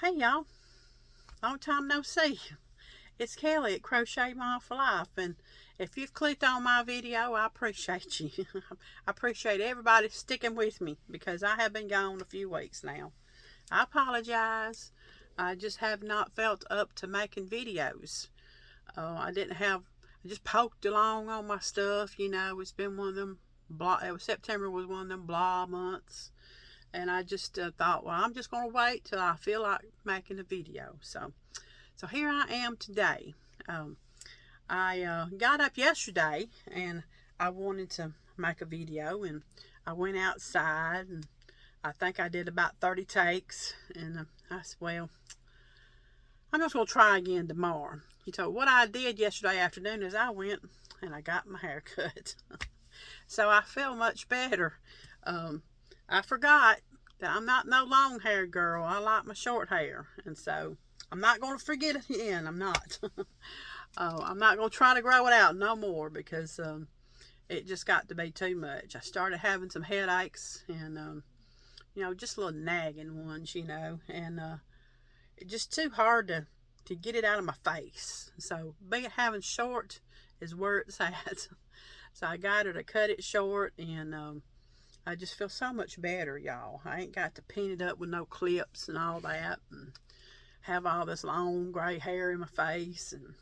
Hey y'all, long time no see. It's Kelly at Crochet Mom for Life, and if you've clicked on my video, I appreciate you. I appreciate everybody sticking with me because I have been gone a few weeks now. I apologize. I just have not felt up to making videos. I just poked along on my stuff. It's been one of them, September was one of them blah months. And I just thought, well, I'm just going to wait till I feel like making a video. So here I am today. I got up yesterday and I wanted to make a video, and I went outside, and I think I did about 30 takes, and I said, well, I'm just going to try again tomorrow. What I did yesterday afternoon is I went and I got my hair cut. So I feel much better. I forgot that I'm not no long hair girl. I like my short hair. And so I'm not going to forget it again. I'm not. I'm not going to try to grow it out no more because it just got to be too much. I started having some headaches and, just little nagging ones, and it's just too hard to get it out of my face. So having short is where it's at. So I got her to cut it short, and I just feel so much better, y'all. I ain't got to pin it up with no clips and all that, and have all this long gray hair in my face. And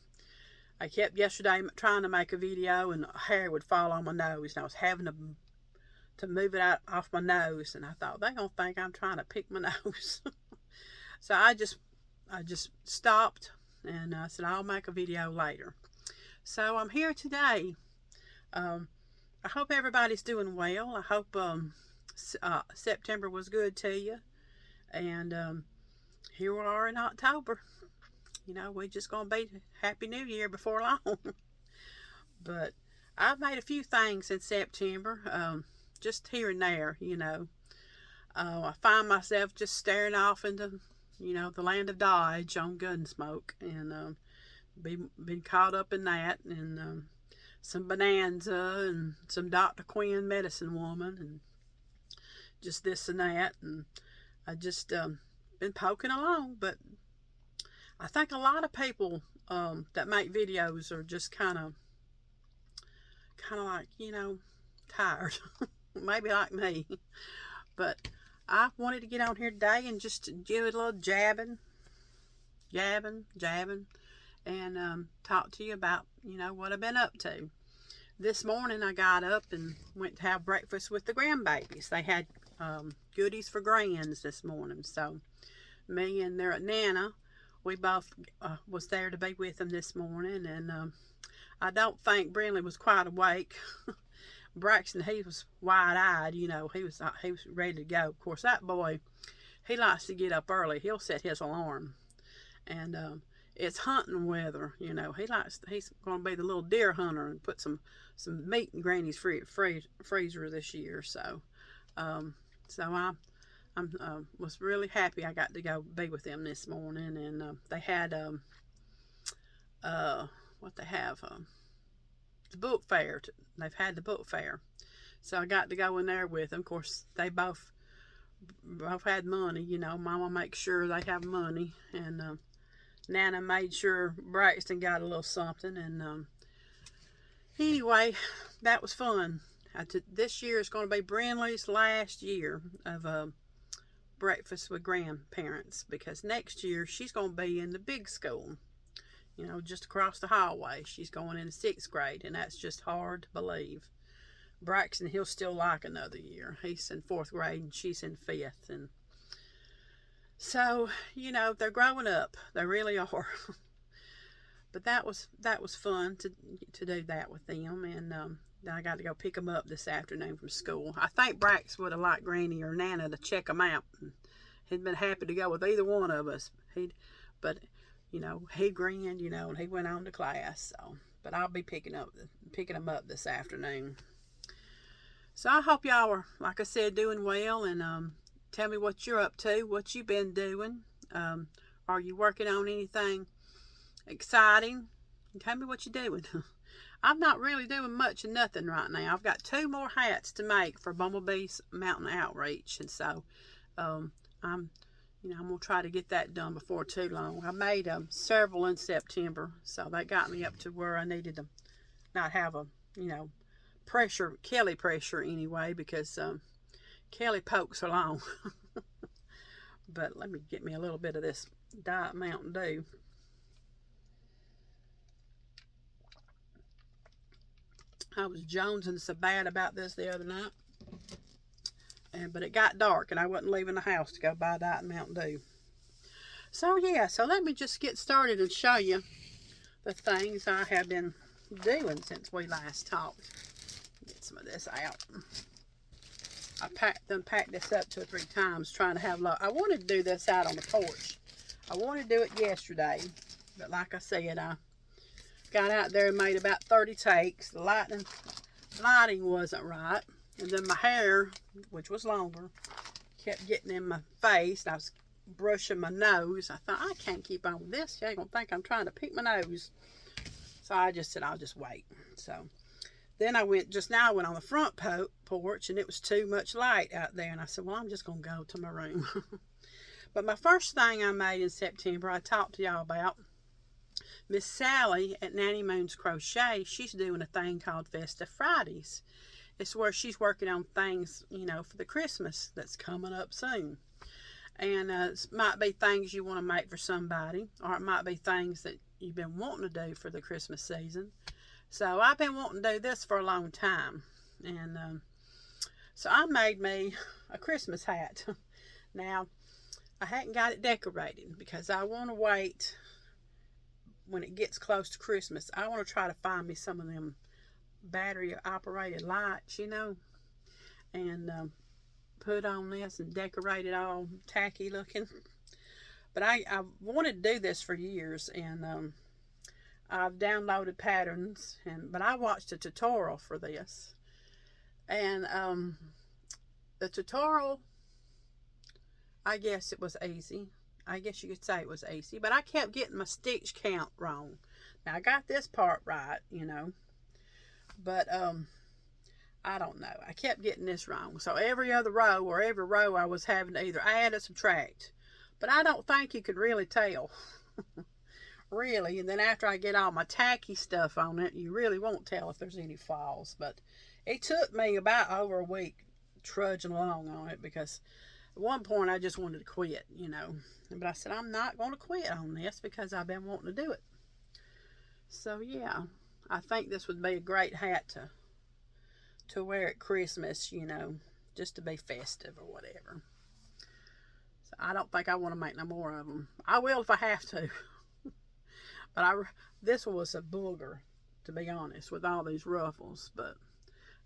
I kept yesterday trying to make a video, and hair would fall on my nose, and I was having to move it out off my nose, and I thought they're gonna think I'm trying to pick my nose. So I just stopped, and I said I'll make a video later. So I'm here today. I hope everybody's doing well. I hope September was good to you. And here we are in October. We're just going to be Happy New Year before long. But I've made a few things in September, just here and there, I find myself just staring off into, the land of Dodge on Gunsmoke. And been caught up in that. And some Bonanza and some Dr. Quinn Medicine Woman and just this and that, and I just been poking along. But I think a lot of people that make videos are just kind of like, tired. Maybe like me. But I wanted to get on here today and just give it a little jabbing, and talk to you about, what I've been up to. This morning I got up and went to have breakfast with the grandbabies. They had goodies for grands this morning. So me and their Nana, we both was there to be with them this morning. And I don't think Brinley was quite awake. Braxton, he was wide-eyed, he was ready to go. Of course, that boy, he likes to get up early. He'll set his alarm. And it's hunting weather, he's going to be the little deer hunter and put some meat in Granny's freezer this year. So I was really happy I got to go be with them this morning. And they had the book fair. They've had the book fair, so I got to go in there with them. Of course, they both had money. Mama makes sure they have money, and Nana made sure Braxton got a little something. And anyway, that was fun. This year is going to be Brinley's last year of breakfast with grandparents, because next year she's going to be in the big school, just across the hallway. She's going into 6th grade, and that's just hard to believe. Braxton, he'll still like another year. He's in 4th grade and she's in 5th. And so, they're growing up. They really are. But that was fun to do that with them. And then I got to go pick them up this afternoon from school. I think Brax would have liked Granny or Nana to check them out. And he'd been happy to go with either one of us. But he grinned, and he went on to class. So, but I'll be picking them up this afternoon. So I hope y'all are, like I said, doing well. And tell me what you're up to, what you've been doing. Are you working on anything exciting? Tell me what you're doing. I'm not really doing much of nothing right now. I've got 2 more hats to make for Bumblebee's Mountain Outreach. And so I'm You know, I'm going to try to get that done before too long. I made several in September, so that got me up to where I needed to not have a, you know, pressure, Kelly pressure anyway, because Kelly pokes along. But let me get me a little bit of this Diet Mountain Dew. I was jonesing so bad about this the other night. But it got dark and I wasn't leaving the house to go buy Diet Mountain Dew. So yeah, so let me just get started and show you the things I have been doing since we last talked. Get some of this out. I packed this up 2 or 3 times trying to have I wanted to do this out on the porch. I wanted to do it yesterday, but like I said, I got out there and made about 30 takes. The lighting wasn't right. And then my hair, which was longer, kept getting in my face. I was brushing my nose. I thought, I can't keep on with this. You ain't going to think I'm trying to pick my nose. So I just said, I'll just wait. So then I went on the front porch, and it was too much light out there. And I said, well, I'm just going to go to my room. But my first thing I made in September, I talked to y'all about. Miss Sally at Nanny Moon's Crochet, she's doing a thing called Festive Fridays. It's where she's working on things, you know, for the Christmas that's coming up soon. And it might be things you want to make for somebody, or it might be things that you've been wanting to do for the Christmas season. So I've been wanting to do this for a long time. And so I made me a Christmas hat. Now, I hadn't got it decorated because I want to wait when it gets close to Christmas. I want to try to find me some of them battery operated lights, you know, and put on this and decorate it all tacky looking. But I wanted to do this for years, and I've downloaded patterns, but I watched a tutorial for this, and the tutorial, I guess it was easy. I guess you could say it was easy, but I kept getting my stitch count wrong. Now I got this part right, you know, but I don't know. I kept getting this wrong. So every other row or every row I was having to either add or subtract. But I don't think you could really tell. Really. And then after I get all my tacky stuff on it, you really won't tell if there's any falls. But it took me about over a week trudging along on it, because at one point I just wanted to quit, you know. But I said, I'm not going to quit on this because I've been wanting to do it. So yeah, I think this would be a great hat to wear at Christmas, you know, just to be festive or whatever. So I don't think I want to make no more of them. I will if I have to. But this was a booger, to be honest, with all these ruffles. But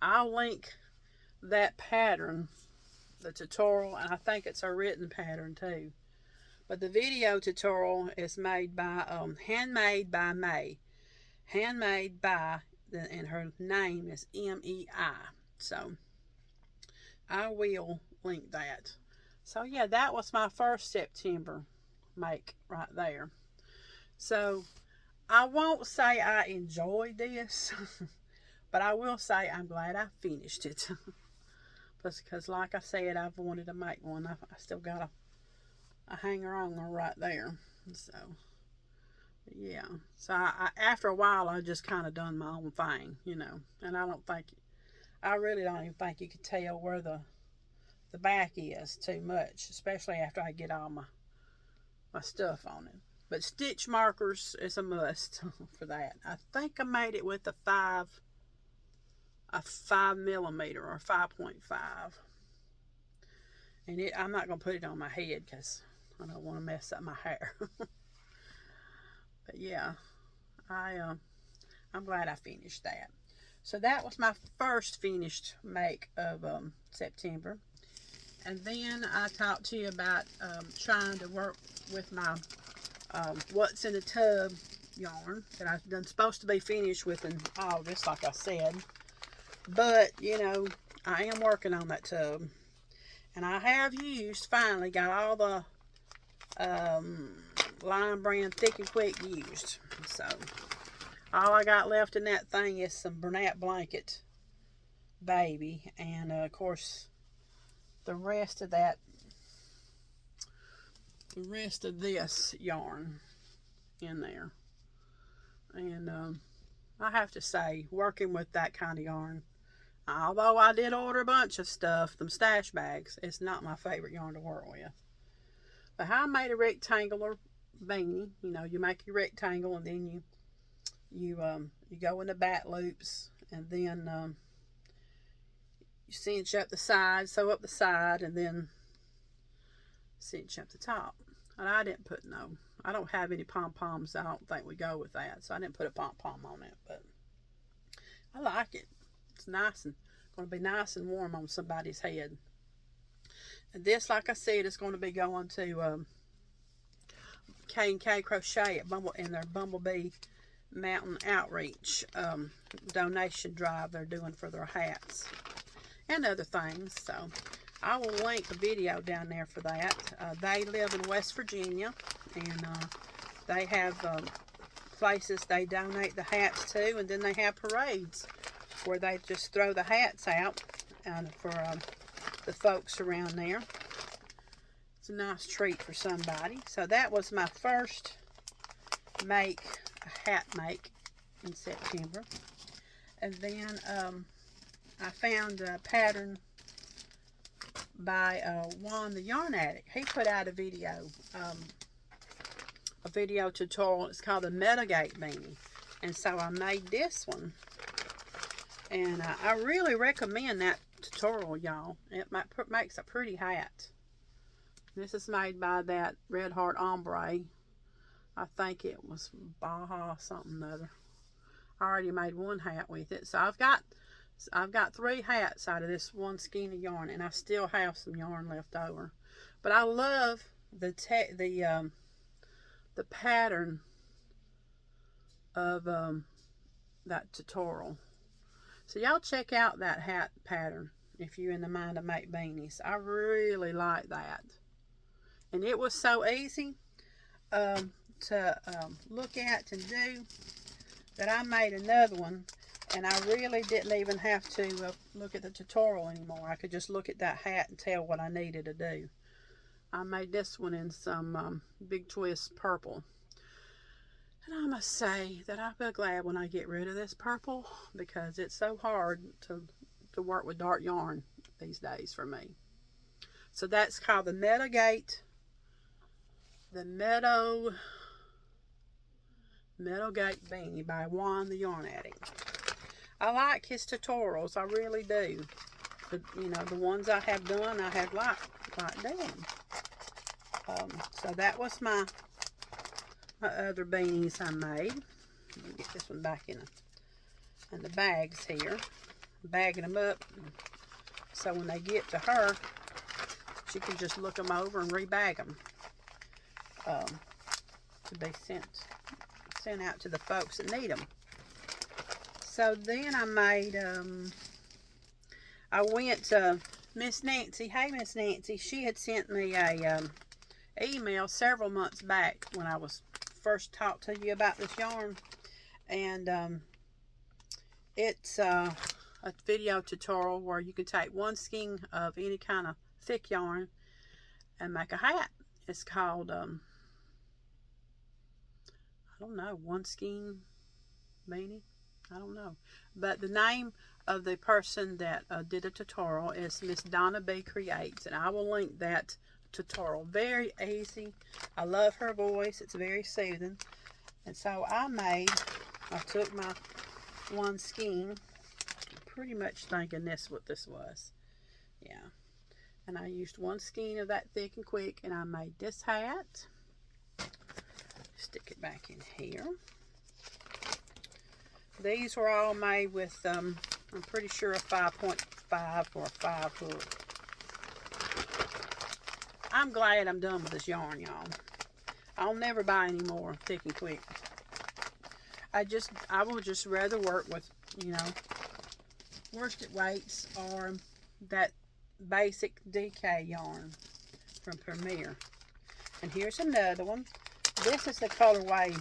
I'll link that pattern, the tutorial, and I think it's a written pattern too. But the video tutorial is made by Handmade by May. Handmade by, and her name is M-E-I. So I will link that. So yeah, that was my first September make right there. So I won't say I enjoyed this, but I will say I'm glad I finished it. Because like I said, I've wanted to make one. I still got a hanger on her right there. So yeah. So after a while, I just kind of done my own thing, you know. And I really don't even think you could tell where the back is too much, especially after I get all my stuff on it. But stitch markers is a must for that. I think I made it with a 5 millimeter or 5.5. And I'm not going to put it on my head because I don't want to mess up my hair. But yeah, I'm glad I finished that. So that was my first finished make of September. And then I talked to you about trying to work with my What's in the Tub yarn that I've done supposed to be finished with in August, like I said. But, you know, I am working on that tub. And I have finally got all the Lion Brand Thick and Quick used. So all I got left in that thing is some Bernat Blanket Baby, and of course the rest of that the rest of this yarn in there. And I have to say, working with that kind of yarn, although I did order a bunch of stuff, them stash bags, it's not my favorite yarn to work with. But I made a rectangular beanie. You know, you make your rectangle, and then you go in the back loops, and then you cinch up the side, sew up the side, and then cinch up the top. And I didn't put I don't have any pom-poms. I don't think we go with that, so I didn't put a pom-pom on it, but I like it. It's nice and going to be nice and warm on somebody's head. And this, like I said, is going to be going to K&K Crochet in their Bumblebee Mountain Outreach donation drive they're doing for their hats and other things. So I will link a video down there for that. They live in West Virginia, and they have places they donate the hats to, and then they have parades where they just throw the hats out for the folks around there. It's a nice treat for somebody. So that was my first hat make in September. And then I found a pattern by Juan the Yarn Addict. He put out a video tutorial. It's called the Meadow beanie. And so I made this one. And I really recommend that tutorial, y'all. It makes a pretty hat. This is made by that Red Heart Ombre. I think it was Baja something or other. I already made one hat with it. So I've got 3 hats out of this one skein of yarn, and I still have some yarn left over. But I love the pattern of that tutorial. So y'all check out that hat pattern if you're in the mind to make beanies. I really like that. And it was so easy to look at and do that I made another one. And I really didn't even have to look at the tutorial anymore. I could just look at that hat and tell what I needed to do. I made this one in some Big Twist purple. And I must say that I feel glad when I get rid of this purple, because it's so hard to work with dark yarn these days for me. So that's called the Meadow beanie by Juan the Yarn Addict. I like his tutorials, I really do. The ones I have done, I have liked doing. So that was my other beanies I made. Let me get this one back in the bags here. Bagging them up, so when they get to her, she can just look them over and rebag them to be sent out to the folks that need them. So then I made, I went to Miss Nancy. Hey, Miss Nancy. She had sent me a email several months back when I was first talked to you about this yarn. And it's a video tutorial where you can take one skein of any kind of thick yarn and make a hat. It's called, I don't know, one skein beanie. I don't know. But the name of the person that did the tutorial is Miss Donna B Creates, and I will link that tutorial. Very easy. I love her voice. It's very soothing. And so I took my one skein, pretty much thinking what this was. Yeah. And I used one skein of that thick and quick, and I made this hat. Stick it back in here. These were all made with, I'm pretty sure a 5.5 or a 5 hook. I'm glad I'm done with this yarn, y'all. I'll never buy any more thick and quick. I will just rather work with, worsted weights or that basic DK yarn from Premier. And here's another one. This is the colorway.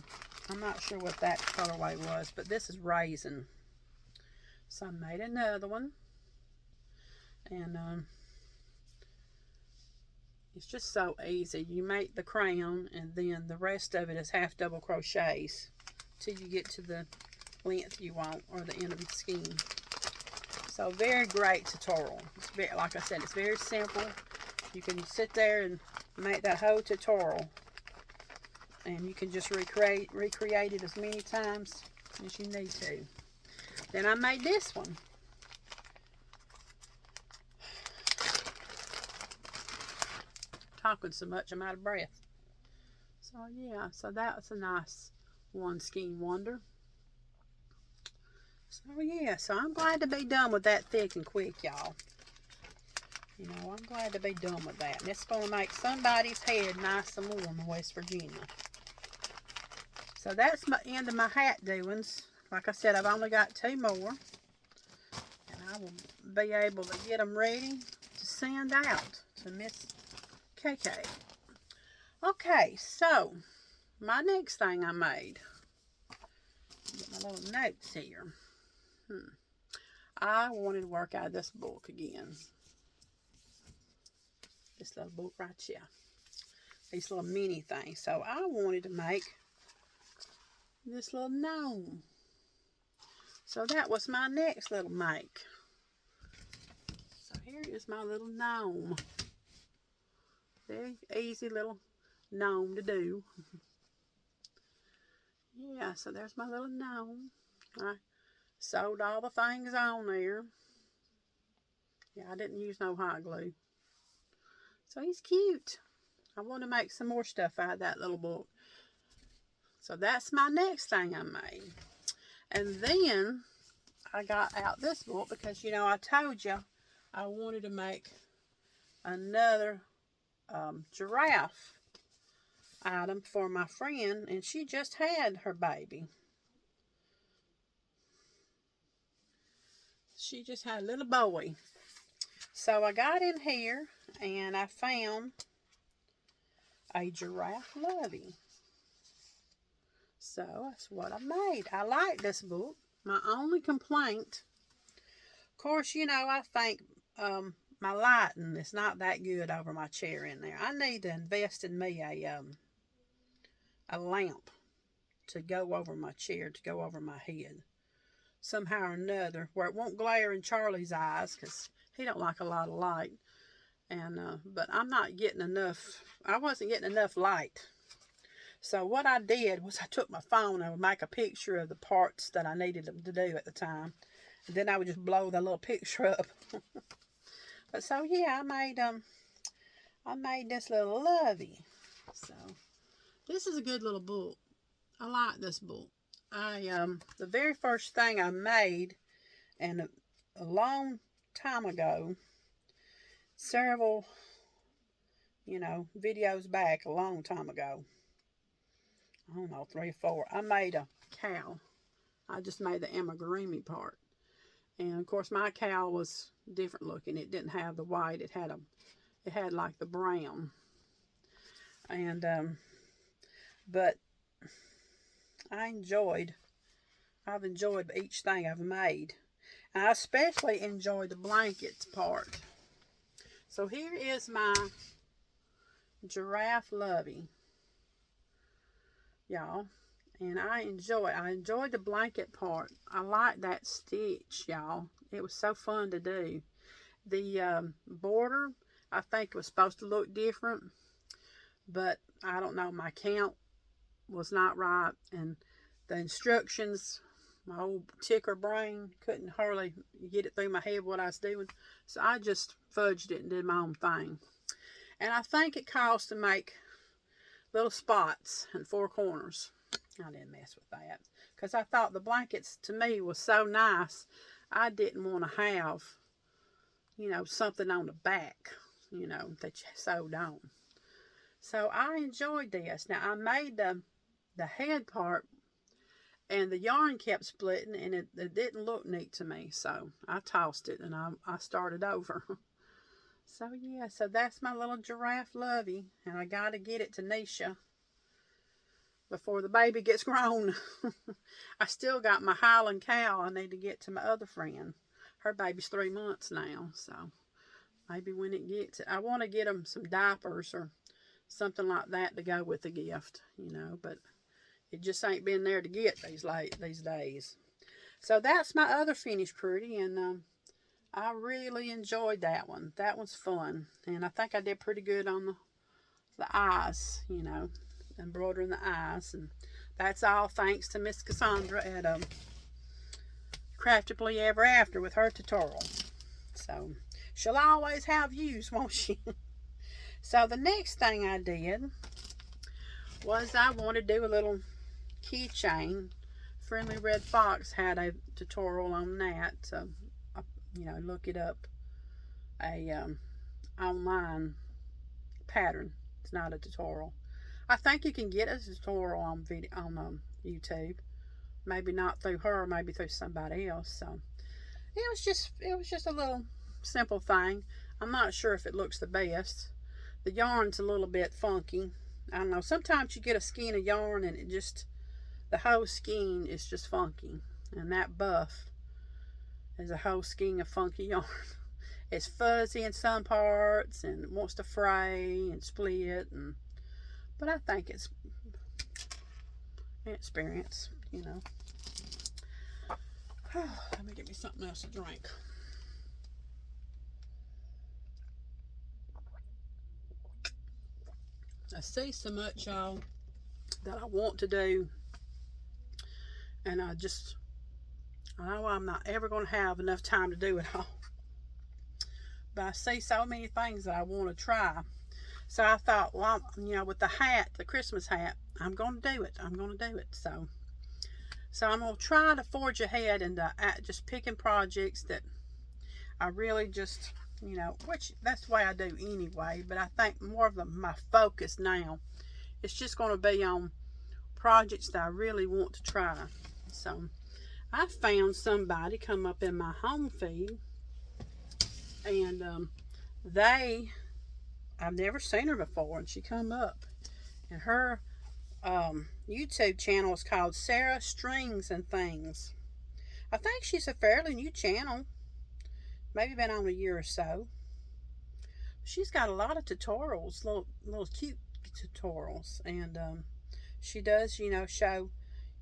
I'm not sure what that colorway was, but this is Raisin. So I made another one. And It's just so easy. You make the crown and then the rest of it is half double crochets till you get to the length you want or the end of the skein. So very great tutorial. It's very, like I said, it's very simple. You can sit there and make that whole tutorial, and you can just recreate it as many times as you need to. Then I made this one. Talking so much I'm out of breath. So yeah, so that's a nice one skein wonder. So yeah, so I'm glad to be done with that thick and quick, y'all. You know, I'm glad to be done with that. And it's going to make somebody's head nice and warm in West Virginia. So that's my end of my hat doings. Like I said, I've only got 2 more. And I will be able to get them ready to send out to Miss KK. Okay, so my next thing I made. Get my little notes here. I wanted to work out of this book again. This little book right here. These little mini things. So I wanted to make this little gnome. So that was my next little make. So here is my little gnome. Very easy little gnome to do. Yeah, so there's my little gnome. I sewed all the things on there. Yeah, I didn't use no hot glue. So he's cute. I want to make some more stuff out of that little book. So that's my next thing I made. And then I got out this book because, you know, I told you I wanted to make another giraffe item for my friend. And she just had her baby. She just had a little boy. So I got in here and I found a giraffe lovey. So that's what I made. I like this book. My only complaint, of course, you know, I think my lighting is not that good over my chair in there. I need to invest in me a lamp to go over my chair, to go over my head. Somehow or another, where it won't glare in Charlie's eyes, because he don't like a lot of light. And but I'm not getting enough. I wasn't getting enough light. So what I did was I took my phone and would make a picture of the parts that I needed them to do at the time. And then I would just blow that little picture up. But so yeah, I made this little lovey. So this is a good little book. I like this book. The very first thing I made, and a long time ago, several, you know, videos back, a long time ago, I don't know, 3 or 4, I made a cow. I just made the amigurumi part. And of course my cow was different looking. It didn't have the white, it had like the brown. And but I've enjoyed each thing I've made. And I especially enjoyed the blankets part. So here is my giraffe lovey, y'all. And I enjoyed the blanket part. I like that stitch, y'all. It was so fun to do. The border, I think, was supposed to look different. But I don't know, my count was not right. And the instructions, my old ticker brain couldn't hardly get it through my head what I was doing. So I just fudged it and did my own thing. And I think it cost to make little spots in 4 corners. I didn't mess with that because I thought the blankets to me was so nice. I didn't want to have, you know, something on the back, you know, that you sewed on. So I enjoyed this. Now I made the head part, and the yarn kept splitting, and it didn't look neat to me. So I tossed it and I started over. So yeah, so that's my little giraffe lovey, and I got to get it to Nisha before the baby gets grown. I still got my Highland cow I need to get to my other friend. Her baby's 3 months now, so Maybe when it gets, I want to get them some diapers or something like that to go with the gift, you know, but it just ain't been there to get these days. So that's my other finished pretty, and I really enjoyed that one. That one's fun, and I think I did pretty good on the eyes, you know, embroidering the eyes, and that's all thanks to Miss Cassandra at Craftably Ever After with her tutorial. So she'll always have views, won't she? So the next thing I did was I wanted to do a little keychain. Friendly Red Fox had a tutorial on that. So, you know, look it up. A online pattern. It's not a tutorial. I think you can get a tutorial on YouTube. Maybe not through her, maybe through somebody else. So it was just a little simple thing. I'm not sure if it looks the best. The yarn's a little bit funky. I don't know. Sometimes you get a skein of yarn and the whole skein is just funky. And that buff is a whole skein of funky yarn. It's fuzzy in some parts and wants to fray and split, but I think it's an experience, you know. Let me get me something else to drink. I see so much, y'all, that I want to do, and I know I'm not ever going to have enough time to do it all. But I see so many things that I want to try. So I thought, well, you know, with the hat, the Christmas hat, I'm going to do it. I'm going to do it. So I'm going to try to forge ahead and just picking projects that I really just, you know, which that's the way I do anyway. But I think more of my focus now is just going to be on projects that I really want to try. So I found somebody come up in my home feed, and I've never seen her before, and she come up, and her YouTube channel is called Sara Strings and Things. I think she's a fairly new channel, maybe been on a year or so. She's got a lot of tutorials, little cute tutorials, and she does, you know, show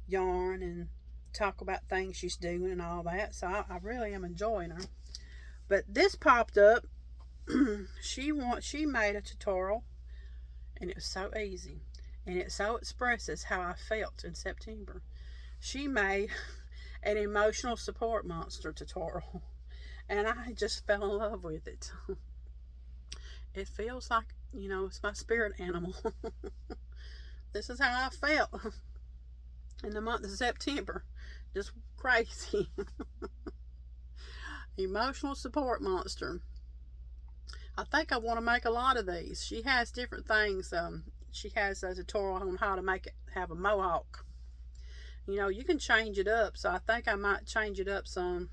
yarn and talk about things she's doing and all that. So I really am enjoying her. But this popped up. She made a tutorial, and it was so easy, and it so expresses how I felt in September. She made an emotional support monster tutorial, and I just fell in love with it. It feels like, you know, it's my spirit animal. This is how I felt in the month of September. Just crazy. Emotional support monster. I think I want to make a lot of these. She has different things. She has a tutorial on how to have a mohawk. You know, you can change it up. So I think I might change it up some,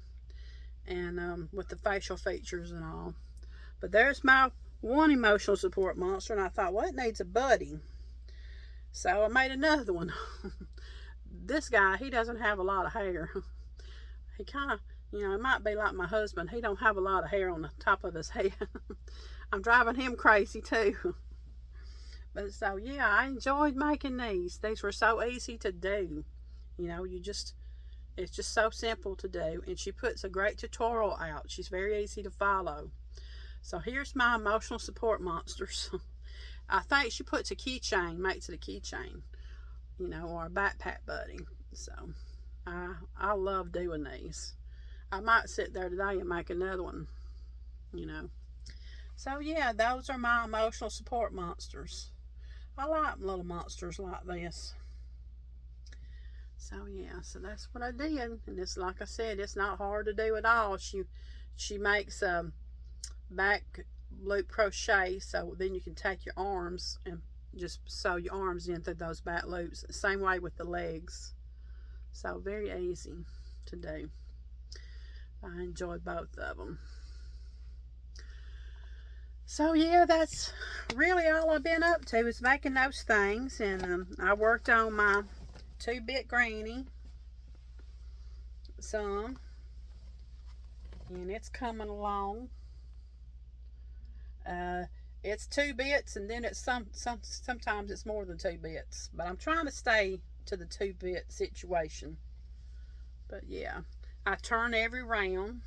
and with the facial features and all. But there's my one emotional support monster, and I thought, well, it needs a buddy. So I made another one. This guy, he doesn't have a lot of hair. He kind of, you know, it might be like my husband. He don't have a lot of hair on the top of his head. I'm driving him crazy too. But so yeah, I enjoyed making these. These were so easy to do. You know, it's just so simple to do. And she puts a great tutorial out. She's very easy to follow. So here's my emotional support monsters. I think she puts a keychain, makes it a keychain, you know, or a backpack buddy. So I love doing these. I might sit there today and make another one, you know. So yeah, those are my emotional support monsters. I like little monsters like this. So yeah, so that's what I did. And it's like I said, it's not hard to do at all. She makes back loop crochet, so then you can take your arms and just sew your arms in through those back loops. Same way with the legs. So very easy to do. I enjoy both of them. So yeah, that's really all I've been up to, is making those things. And I worked on my 2-bit granny some, and it's coming along. It's 2 bits, and then it's sometimes it's more than 2 bits. But I'm trying to stay to the 2-bit situation. But yeah, I turn every round,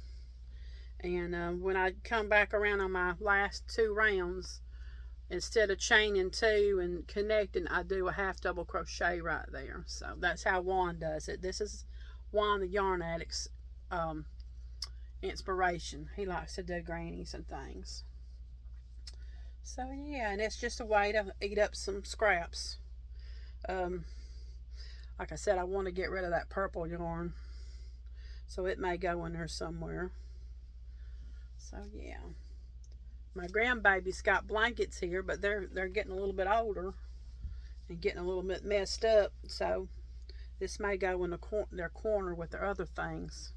and when I come back around on my last 2 rounds, instead of chaining 2 and connecting, I do a half double crochet right there. So that's how Juan does it. This is Juan the Yarn Addict's inspiration. He likes to do grannies and things. So yeah, and it's just a way to eat up some scraps. Like I said, I want to get rid of that purple yarn, so it may go in there somewhere. So yeah. My grandbaby's got blankets here, but they're getting a little bit older and getting a little bit messed up. So this may go in their corner with their other things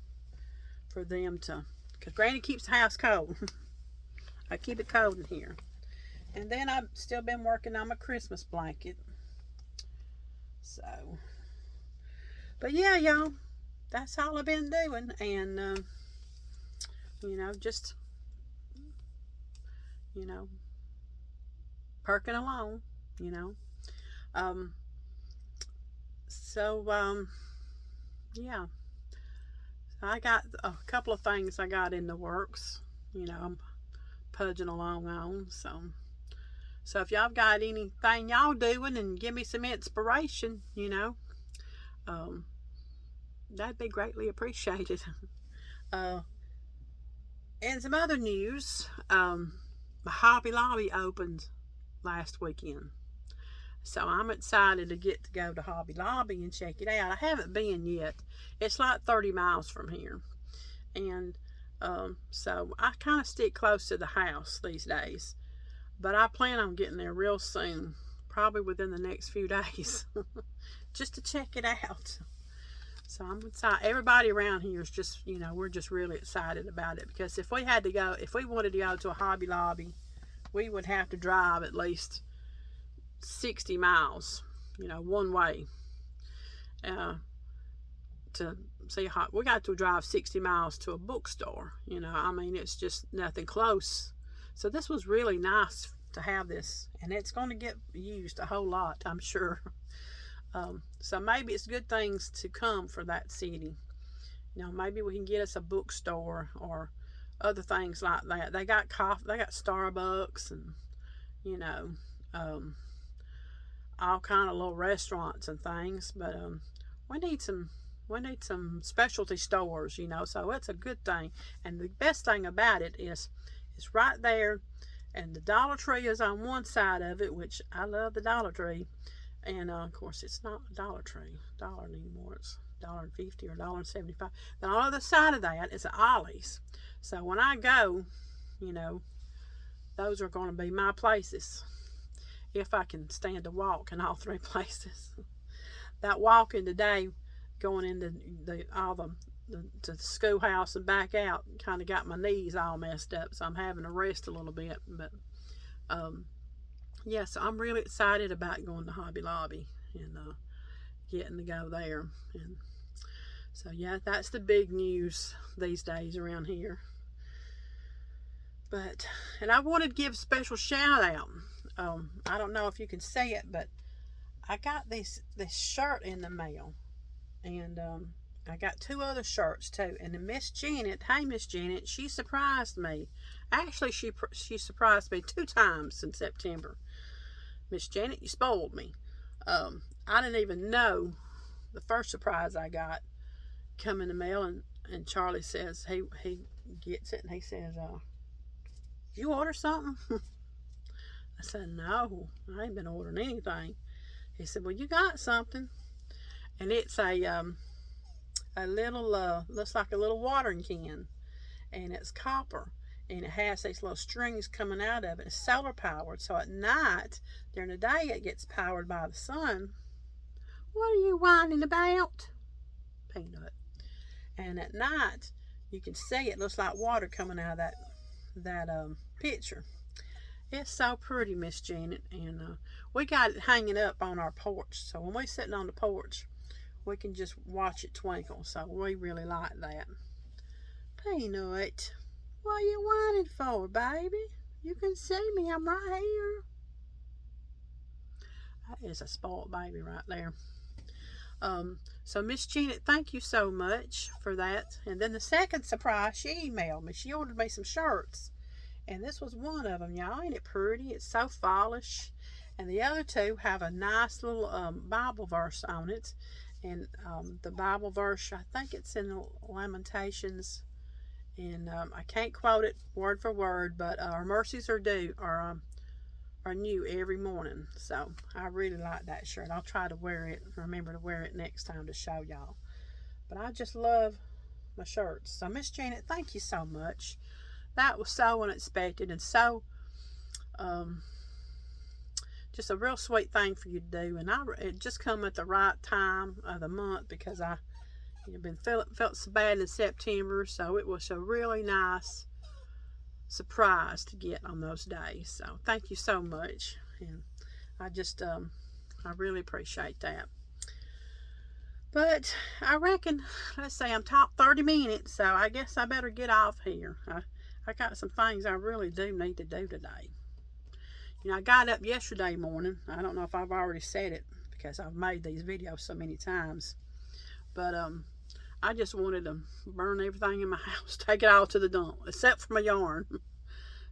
for them to, because Granny keeps the house cold. I keep it cold in here. And then I've still been working on my Christmas blanket. So, but yeah, y'all, that's all I've been doing. And, you know, just, you know, perking along, you know. Yeah, I got a couple of things I got in the works, you know, I'm pudging along on. So if y'all got anything y'all doing and give me some inspiration, you know, that'd be greatly appreciated. And some other news, Hobby Lobby opened last weekend. So I'm excited to get to go to Hobby Lobby and check it out. I haven't been yet. It's like 30 miles from here. And so I kind of stick close to the house these days. But I plan on getting there real soon. Probably within the next few days. Just to check it out. So I'm excited. Everybody around here is just, you know, we're just really excited about it. Because if we wanted to go to a Hobby Lobby, we would have to drive at least 60 miles, you know, one way. To see we got to drive 60 miles to a bookstore, you know. I mean, it's just nothing close. So this was really nice to have this, and it's going to get used a whole lot, I'm sure. So maybe it's good things to come for that city. You know, maybe we can get us a bookstore or other things like that. They got coffee, they got Starbucks, and, you know, all kind of little restaurants and things. But we need some specialty stores, you know. So it's a good thing. And the best thing about it is it's right there, and the Dollar Tree is on one side of it, which I love the Dollar Tree. And of course, it's not a Dollar Tree, dollar anymore. It's $1.50 or $1.75. Then on the other side of that is Ollie's. So when I go, you know, those are going to be my places. If I can stand to walk in all 3 places. That walking today, going into to the schoolhouse and back out, kind of got my knees all messed up. So I'm having to rest a little bit. But yeah, so I'm really excited about going to Hobby Lobby and getting to go there. And so yeah, that's the big news these days around here. And I wanted to give a special shout out. I don't know if you can see it, but I got this shirt in the mail, and I got 2 other shirts too. And Miss Janet, hey Miss Janet, she surprised me. Actually, she surprised me 2 times in September. Miss Janet, you spoiled me. I didn't even know the first surprise I got come in the mail, and Charlie says he gets it, and he says, "Did you order something?" I said, "No, I ain't been ordering anything." He said, "Well, you got something," and it's a little looks like a little watering can, and it's copper, and it has these little strings coming out of it. It's solar powered, so at night, during the day, it gets powered by the sun. What are you whining about? Peanut. And at night, you can see it looks like water coming out of that picture. It's so pretty, Miss Janet, and we got it hanging up on our porch. So when we're sitting on the porch, we can just watch it twinkle. So we really like that. Peanut, what are you whining for, baby? You can see me. I'm right here. That is a spoiled baby right there. So Miss Janet, thank you so much for that. And then the second surprise, she emailed me. She ordered me some shirts. And this was one of them, y'all. Ain't it pretty? It's so fallish. And the other two have a nice little Bible verse on it. And the Bible verse, I think it's in Lamentations. And I can't quote it word for word, but our mercies are due, are new every morning. So I really like that shirt. I'll try to wear it, remember to wear it next time to show y'all. But I just love my shirts. So Miss Janet, thank you so much. That was so unexpected and so just a real sweet thing for you to do. And it just come at the right time of the month, because I felt so bad in September. So it was a really nice surprise to get on those days. So thank you so much. And I just I really appreciate that. But I reckon, let's say I'm top 30 minutes, so I guess I better get off here. I got some things I really do need to do today. You know, I got up yesterday morning. I don't know if I've already said it because I've made these videos so many times. But I just wanted to burn everything in my house, take it all to the dump, except for my yarn.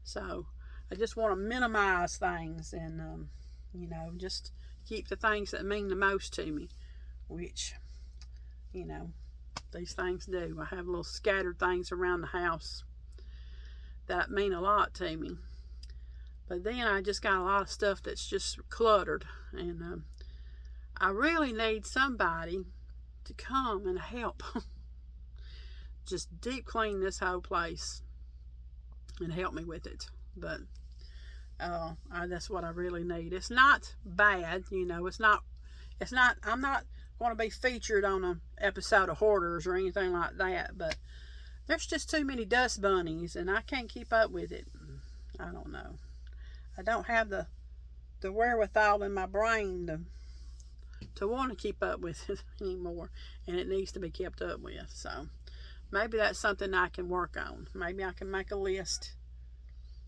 So I just want to minimize things and, you know, just keep the things that mean the most to me, which, you know, these things do. I have little scattered things around the house that mean a lot to me. But then I just got a lot of stuff that's just cluttered. And I really need somebody to come and help just deep clean this whole place and help me with it. But that's what I really need. It's not bad, you know. I'm not going to be featured on an episode of Hoarders or anything like that, but there's just too many dust bunnies and I can't keep up with it. I don't know. I don't have the wherewithal in my brain to want to keep up with it anymore, and it needs to be kept up with. So maybe that's something I can work on. Maybe I can make a list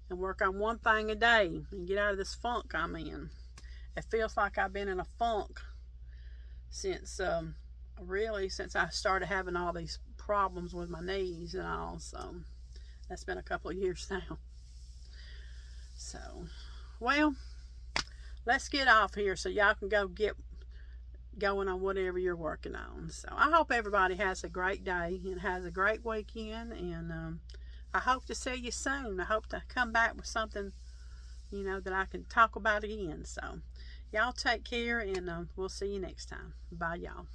and work on one thing a day and get out of this funk I'm in. It feels like I've been in a funk since since I started having all these problems with my knees and all. So that's been a couple of years now. So, well, let's get off here so y'all can go get going on whatever you're working on. So I hope everybody has a great day and has a great weekend, and I hope to see you soon. I hope to come back with something, you know, that I can talk about again. So y'all take care, and we'll see you next time. Bye, y'all.